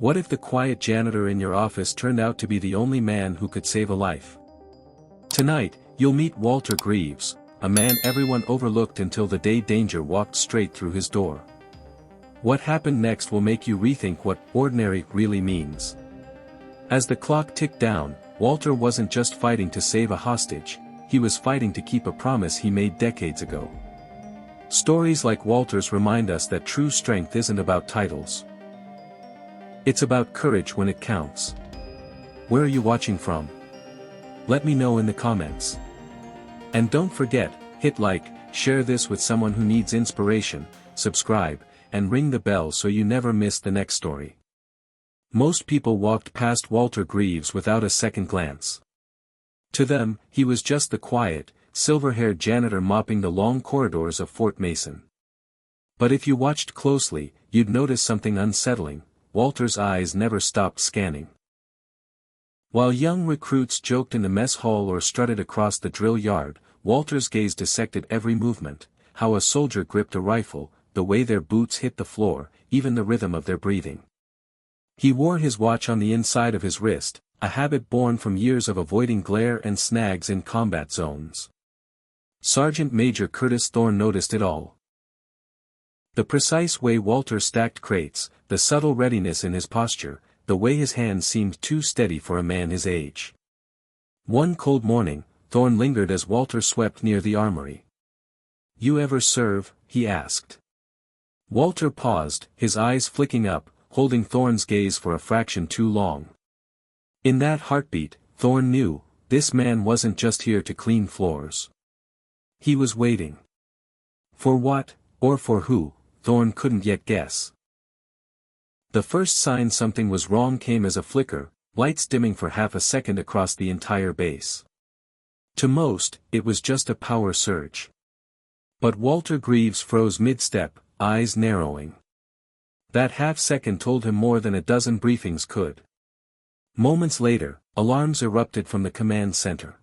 What if the quiet janitor in your office turned out to be the only man who could save a life? Tonight, you'll meet Walter Greaves, a man everyone overlooked until the day danger walked straight through his door. What happened next will make you rethink what ordinary really means. As the clock ticked down, Walter wasn't just fighting to save a hostage, he was fighting to keep a promise he made decades ago. Stories like Walter's remind us that true strength isn't about titles. It's about courage when it counts. Where are you watching from? Let me know in the comments. And don't forget, hit like, share this with someone who needs inspiration, subscribe, and ring the bell so you never miss the next story. Most people walked past Walter Greaves without a second glance. To them, he was just the quiet, silver-haired janitor mopping the long corridors of Fort Mason. But if you watched closely, you'd notice something unsettling. Walter's eyes never stopped scanning. While young recruits joked in the mess hall or strutted across the drill yard, Walter's gaze dissected every movement, how a soldier gripped a rifle, the way their boots hit the floor, even the rhythm of their breathing. He wore his watch on the inside of his wrist, a habit born from years of avoiding glare and snags in combat zones. Sergeant Major Curtis Thorne noticed it all. The precise way Walter stacked crates, the subtle readiness in his posture, the way his hands seemed too steady for a man his age. One cold morning, Thorne lingered as Walter swept near the armory. "You ever serve?" he asked. Walter paused, his eyes flicking up, holding Thorne's gaze for a fraction too long. In that heartbeat, Thorne knew, this man wasn't just here to clean floors. He was waiting. For what, or for who, Thorne couldn't yet guess. The first sign something was wrong came as a flicker, lights dimming for half a second across the entire base. To most, it was just a power surge. But Walter Greaves froze mid-step, eyes narrowing. That half-second told him more than a dozen briefings could. Moments later, alarms erupted from the command center.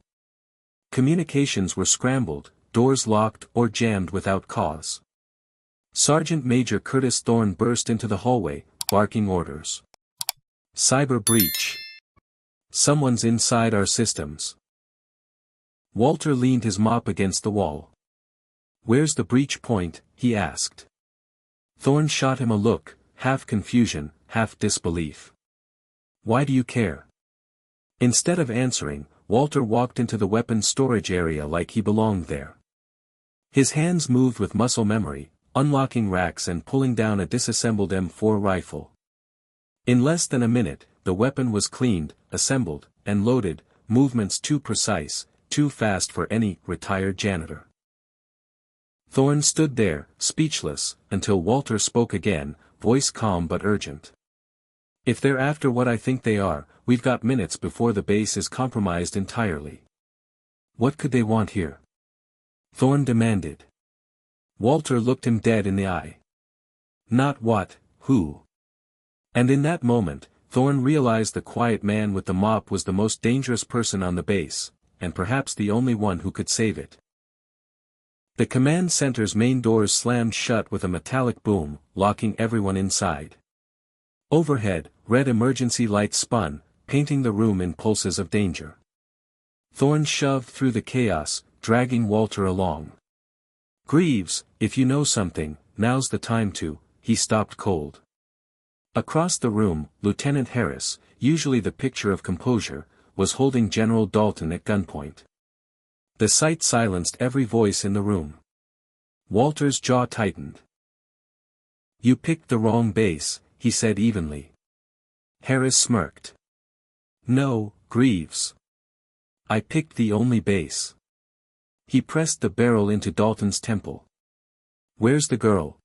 Communications were scrambled, doors locked or jammed without cause. Sergeant Major Curtis Thorne burst into the hallway, barking orders. "Cyber breach. Someone's inside our systems." Walter leaned his mop against the wall. "Where's the breach point?" he asked. Thorne shot him a look, half confusion, half disbelief. "Why do you care?" Instead of answering, Walter walked into the weapons storage area like he belonged there. His hands moved with muscle memory, unlocking racks and pulling down a disassembled M4 rifle. In less than a minute, the weapon was cleaned, assembled, and loaded, movements too precise, too fast for any retired janitor. Thorne stood there, speechless, until Walter spoke again, voice calm but urgent. "If they're after what I think they are, we've got minutes before the base is compromised entirely." "What could they want here?" Thorne demanded. Walter looked him dead in the eye. "Not what, who?" And in that moment, Thorne realized the quiet man with the mop was the most dangerous person on the base, and perhaps the only one who could save it. The command center's main doors slammed shut with a metallic boom, locking everyone inside. Overhead, red emergency lights spun, painting the room in pulses of danger. Thorne shoved through the chaos, dragging Walter along. "Greaves, if you know something, now's the time to," he stopped cold. Across the room, Lieutenant Harris, usually the picture of composure, was holding General Dalton at gunpoint. The sight silenced every voice in the room. Walter's jaw tightened. "You picked the wrong base," he said evenly. Harris smirked. "No, Greaves. I picked the only base." He pressed the barrel into Dalton's temple. "Where's the girl?"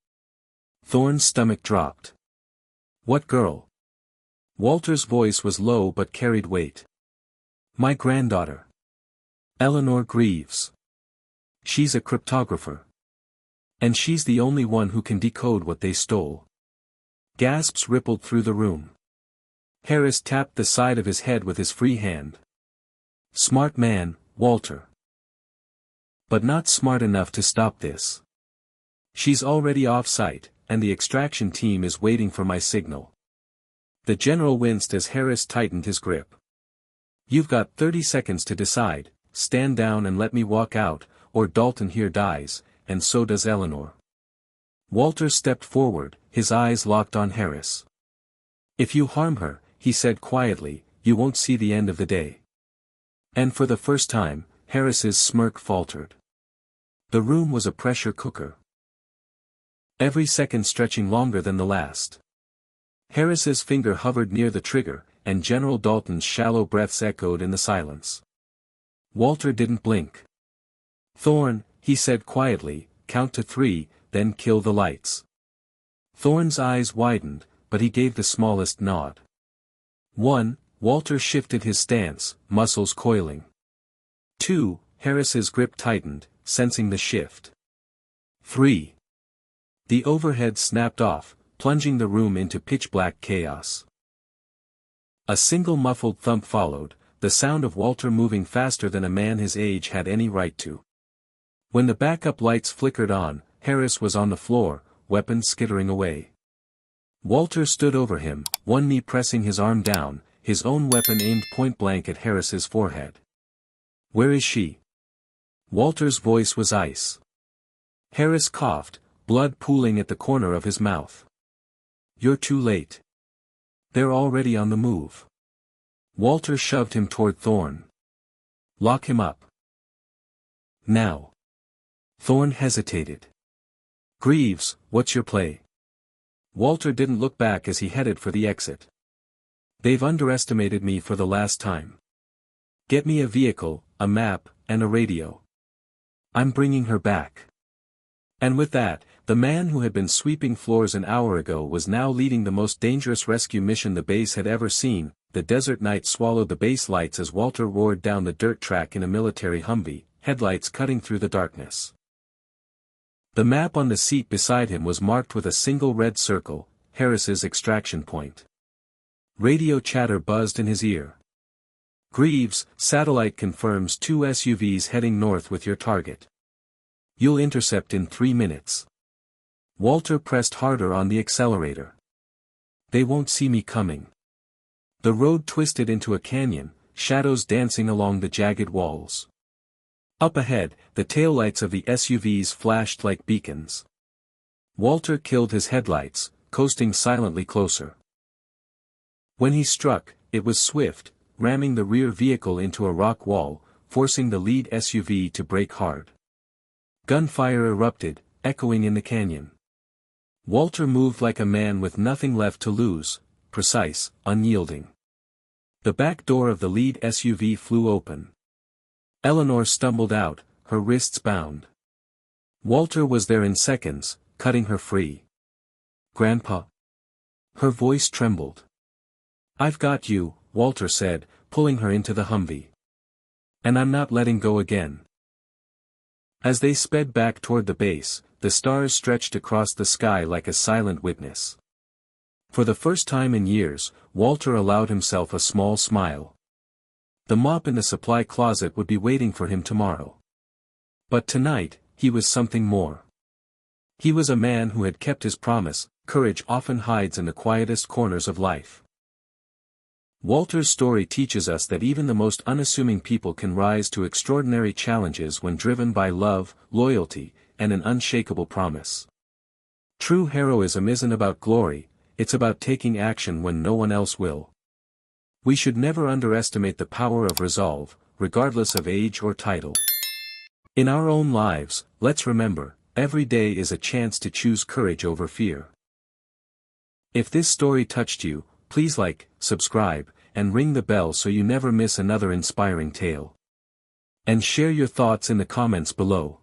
Thorne's stomach dropped. "What girl?" Walter's voice was low but carried weight. "My granddaughter. Eleanor Greaves. She's a cryptographer. And she's the only one who can decode what they stole." Gasps rippled through the room. Harris tapped the side of his head with his free hand. "Smart man, Walter. But not smart enough to stop this. She's already off-site, and the extraction team is waiting for my signal." The general winced as Harris tightened his grip. "You've got 30 seconds to decide, stand down and let me walk out, or Dalton here dies, and so does Eleanor." Walter stepped forward, his eyes locked on Harris. "If you harm her," he said quietly, "you won't see the end of the day." And for the first time, Harris's smirk faltered. The room was a pressure cooker. Every second stretching longer than the last. Harris's finger hovered near the trigger, and General Dalton's shallow breaths echoed in the silence. Walter didn't blink. "Thorne," he said quietly, "count to 3, then kill the lights." Thorne's eyes widened, but he gave the smallest nod. 1, Walter shifted his stance, muscles coiling. 2, Harris's grip tightened, sensing the shift. 3. The overhead snapped off, plunging the room into pitch-black chaos. A single muffled thump followed, the sound of Walter moving faster than a man his age had any right to. When the backup lights flickered on, Harris was on the floor, weapon skittering away. Walter stood over him, one knee pressing his arm down, his own weapon aimed point-blank at Harris's forehead. "Where is she?" Walter's voice was ice. Harris coughed, blood pooling at the corner of his mouth. "You're too late. They're already on the move." Walter shoved him toward Thorne. "Lock him up. Now." Thorne hesitated. "Greaves, what's your play?" Walter didn't look back as he headed for the exit. "They've underestimated me for the last time. Get me a vehicle, a map, and a radio. I'm bringing her back." And with that, the man who had been sweeping floors an hour ago was now leading the most dangerous rescue mission the base had ever seen. The desert night swallowed the base lights as Walter roared down the dirt track in a military Humvee, headlights cutting through the darkness. The map on the seat beside him was marked with a single red circle, Harris's extraction point. Radio chatter buzzed in his ear. "Greaves, satellite confirms 2 SUVs heading north with your target. You'll intercept in 3 minutes." Walter pressed harder on the accelerator. "They won't see me coming." The road twisted into a canyon, shadows dancing along the jagged walls. Up ahead, the taillights of the SUVs flashed like beacons. Walter killed his headlights, coasting silently closer. When he struck, it was swift, ramming the rear vehicle into a rock wall, forcing the lead SUV to brake hard. Gunfire erupted, echoing in the canyon. Walter moved like a man with nothing left to lose, precise, unyielding. The back door of the lead SUV flew open. Eleanor stumbled out, her wrists bound. Walter was there in seconds, cutting her free. "Grandpa?" Her voice trembled. "I've got you," Walter said, pulling her into the Humvee. "And I'm not letting go again." As they sped back toward the base, the stars stretched across the sky like a silent witness. For the first time in years, Walter allowed himself a small smile. The mop in the supply closet would be waiting for him tomorrow. But tonight, he was something more. He was a man who had kept his promise. Courage often hides in the quietest corners of life. Walter's story teaches us that even the most unassuming people can rise to extraordinary challenges when driven by love, loyalty, and an unshakable promise. True heroism isn't about glory, it's about taking action when no one else will. We should never underestimate the power of resolve, regardless of age or title. In our own lives, let's remember, every day is a chance to choose courage over fear. If this story touched you, please like, subscribe, and ring the bell so you never miss another inspiring tale. And share your thoughts in the comments below.